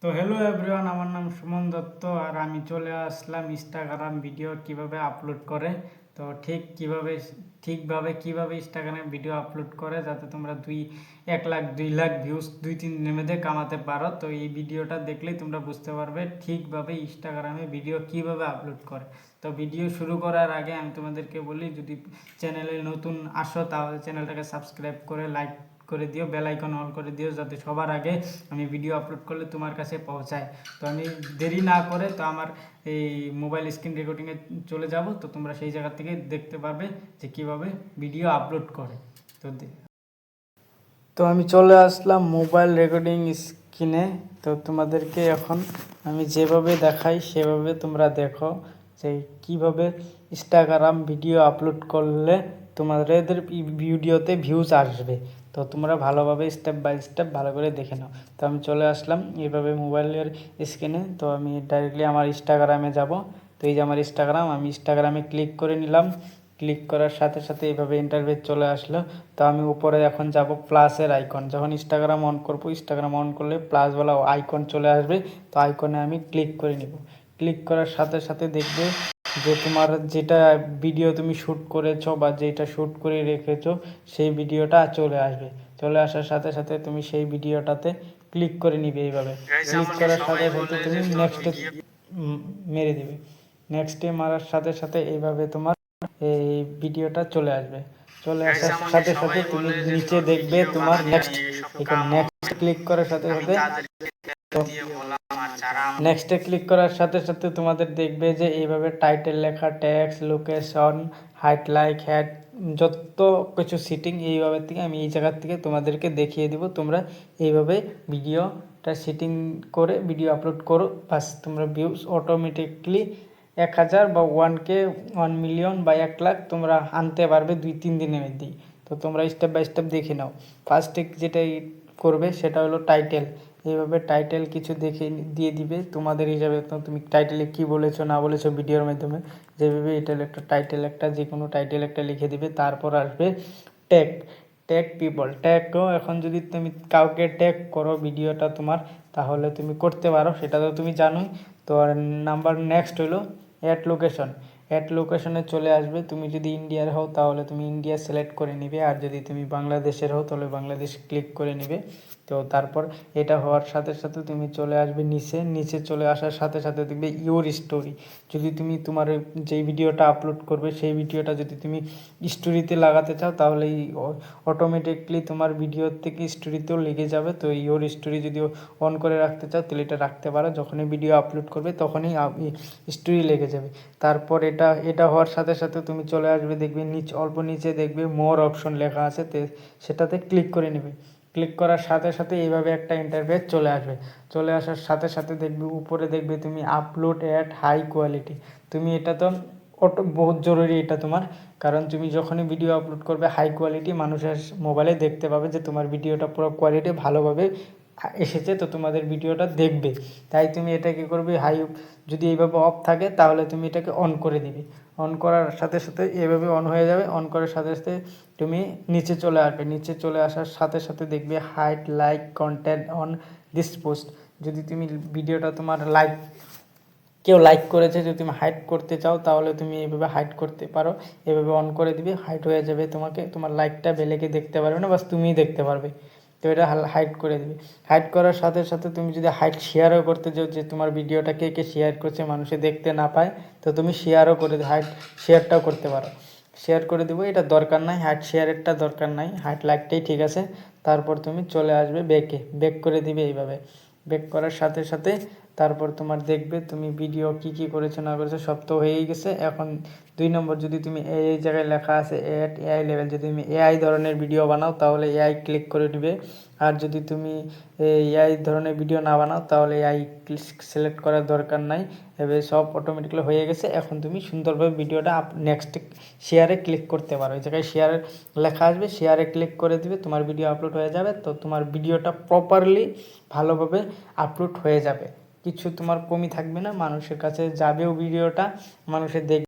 তো hello everyone, আমার নাম সুমন দত্ত আর আমি চলে আসলাম ইনস্টাগ্রাম ভিডিও কিভাবে আপলোড করে। তো ঠিকভাবে ইনস্টাগ্রামে ভিডিও আপলোড করে যাতে তোমরা 1 লাখ 2 লাখ ভিউজ 2-3 দিনের মধ্যে কামাতে পারো। তো এই ভিডিওটা দেখলেই তোমরা বুঝতে পারবে ঠিকভাবে ইনস্টাগ্রামে ভিডিও কিভাবে আপলোড করে। তো ভিডিও শুরু করার আগে আমি তোমাদেরকে বলি, যদি চ্যানেলে নতুন আসো তাহলে চ্যানেলটাকে সাবস্ক্রাইব করে লাইক করে দিও, বেল আইকন অন করে দিও যাতে সবার আগে আমি ভিডিও আপলোড করলে তোমার কাছে পৌঁছায়। তো আমি দেরি না করে তো আমার এই মোবাইল স্ক্রিন রেকর্ডিংয়ে চলে যাব। তো তোমরা সেই জায়গা থেকে দেখতে পারবে যে কীভাবে ভিডিও আপলোড করে। তো আমি চলে আসলাম মোবাইল রেকর্ডিং স্ক্রিনে। তো তোমাদেরকে এখন আমি যেভাবে দেখাই সেভাবে তোমরা দেখো যে কীভাবে ইনস্টাগ্রাম ভিডিও আপলোড করলে তোমাদের ভিডিওতে ভিউজ আসবে। তো তোমরা ভালোভাবে স্টেপ বাই স্টেপ ভালো করে দেখে নাও। তো আমি চলে আসলাম এইভাবে মোবাইলের স্ক্রিনে। তো আমি ডাইরেক্টলি আমার ইনস্টাগ্রামে যাব। তো এই যে আমার ইনস্টাগ্রাম, আমি ইনস্টাগ্রামে ক্লিক করে নিলাম। ক্লিক করার সাথে সাথে এইভাবে ইন্টারফেস চলে আসলো। তো আমি উপরে এখন যাব প্লাসের আইকন। যখন ইনস্টাগ্রাম অন করব, ইনস্টাগ্রাম অন করলে প্লাসওয়ালা আইকন চলে আসবে। তো আইকনে আমি ক্লিক করে নিব। ক্লিক করার সাথে সাথে দেখবে যে তোমার যেটা ভিডিও তুমি শ্যুট করেছো বা যেটা শ্যুট করে রেখেছো সেই ভিডিওটা চলে আসবে। চলে আসার সাথে সাথে তুমি সেই ভিডিওটাতে ক্লিক করে নিবে। এইভাবে ক্লিক করার সাথে সাথে তুমি নেক্সটে মেরে দিবে। নেক্সটে মারার সাথে সাথে এইভাবে তোমার এই ভিডিওটা চলে আসবে। চলে আসার সাথে সাথে তুমি নিচে দেখবে তোমার নেক্সট, এখানে নেক্সট ক্লিক করার সাথে সাথে নেক্সটে ক্লিক করার সাথে সাথে তোমাদের দেখবে যে এইভাবে টাইটেল লেখা, tax, location, height, like, had, যত কিছু সিটিং এইভাবে থেকে আমি এই জায়গার থেকে তোমাদেরকে দেখিয়ে দিব। তোমরা এইভাবে ভিডিওটা সিটিং করে ভিডিও আপলোড করো, বাস তোমরা ভিউজ অটোমেটিকলি 1000 বা 1K, 1 মিলিয়ন বা 1 লাখ তোমরা আনতে পারবে 2-3 দিনের মধ্যেই। তো তোমরা স্টেপ বাই স্টেপ দেখে নাও। ফার্স্টে যেটা করবে সেটা হলো টাইটেল। এইভাবে টাইটেল কিছু দেখে দিয়ে দিবে তোমাদের হিসাবে। তো তুমি টাইটেলে কী বলেছো না বলেছো ভিডিওর মাধ্যমে যেভাবে এটা একটা টাইটেল, একটা যে কোনো টাইটেল একটা লিখে দিবে। তারপর আসবে ট্যাগ, ট্যাগ পিপল। ট্যাগও এখন যদি তুমি কাউকে ট্যাগ করো ভিডিওটা তোমার, তাহলে তুমি করতে পারো, সেটা তো তুমি জানোই। তো নাম্বার নেক্সট হলো অ্যাড লোকেশন। অ্যাড লোকেশনে চলে আসবে। তুমি যদি ইন্ডিয়ার হও তাহলে তুমি ইন্ডিয়া সিলেক্ট করে নিবে, আর যদি তুমি বাংলাদেশের হও তাহলে বাংলাদেশ ক্লিক করে নিবে। তো তারপর এটা হওয়ার সাথে সাথে তুমি চলে আসবে নিচে চলে আসার সাথে সাথে দেখবে ইউর স্টোরি। যদি তুমি তোমার যেই ভিডিওটা আপলোড করবে সেই ভিডিওটা যদি তুমি স্টোরিতে লাগাতে চাও তাহলে অটোমেটিকলি তোমার ভিডিওর থেকে স্টোরিতেও লেগে যাবে। তো ইউর স্টোরি যদি অন করে রাখতে চাও তাহলে এটা রাখতে পারো, যখনই ভিডিও আপলোড করবে তখনই স্টোরি লেগে যাবে। তারপর এটা হওয়ার সাথে সাথে তুমি চলে আসবে, দেখবে অল্প নিচে দেখবে মোর অপশন লেখা আছে, সেটাতে ক্লিক করে নেবে। ক্লিক করার সাথে সাথে এইভাবে একটা ইন্টারফেস চলে আসবে। চলে আসার সাথে সাথে দেখবে উপরে দেখবে তুমি আপলোড অ্যাট হাই কোয়ালিটি। তুমি এটা তো বহুত জরুরি এটা তোমার, কারণ তুমি যখনই ভিডিও আপলোড করবে হাই কোয়ালিটি মানুষের মোবাইলে দেখতে পাবে যে তোমার ভিডিওটা পুরো কোয়ালিটি ভালোভাবে এসেছে, তো তোমাদের ভিডিওটা দেখবে। তাই তুমি এটা কী করবে, যদি এইভাবে অফ থাকে তাহলে তুমি এটাকে অন করে দিবে। অন করার সাথে সাথে এভাবে অন হয়ে যাবে। অন করার সাথে সাথে তুমি নিচে চলে আসবে। নিচে চলে আসার সাথে সাথে দেখবে hide like content on this post. যদি তুমি ভিডিওটা তোমার কেউ লাইক করেছে, যদি তুমি হাইড করতে চাও তাহলে তুমি এইভাবে হাইড করতে পারো। এভাবে অন করে দিবে, হাইড হয়ে যাবে। তোমার লাইকটা বেলেকে দেখতে পারবে না, বাস তুমিই দেখতে পারবে। তো এটা হাইড করে দিবে। হাইড করার সাথে সাথে তুমি যদি হাইড শেয়ারও করতে চাও, যে তোমার ভিডিওটা কে কে শেয়ার করছে মানুষে দেখতে না পায়, তো তুমি শেয়ারও করে শেয়ারটাও করতে পারো। শেয়ার করে দেবো, এটা দরকার নাই, হাইড শেয়ারেরটা দরকার নাই, হাইড লাইকটাই ঠিক আছে। তারপর তুমি চলে আসবে ব্যাক করে দিবে এইভাবে। ব্যাক করার সাথে সাথে তারপর তোমার দেখবে তুমি ভিডিও কী করেছো না করেছো সব তো হয়েই গেছে। এখন 2 নম্বর, যদি তুমি এই জায়গায় লেখা আছে এট এআই লেভেল, যদি তুমি এআই ধরনের ভিডিও বানাও তাহলে এআই ক্লিক করে দিবে। আর যদি তুমি এআই ধরনের ভিডিও না বানাও তাহলে এআই সিলেক্ট করার দরকার নাই। এবার সব অটোমেটিক্যালি হয়ে গেছে। এখন তুমি সুন্দরভাবে ভিডিওটা নেক্সট শেয়ারে ক্লিক করতে পারো। এই জায়গায় শেয়ার লেখা আসবে, শেয়ারে ক্লিক করে দিবে, তোমার ভিডিও আপলোড হয়ে যাবে। তো তোমার ভিডিওটা প্রপারলি ভালোভাবে আপলোড হয়ে যাবে, কিছু তোমার কমই থাকবে না, মানুষের কাছে যাবেও ভিডিওটা, মানুষের দেখবে।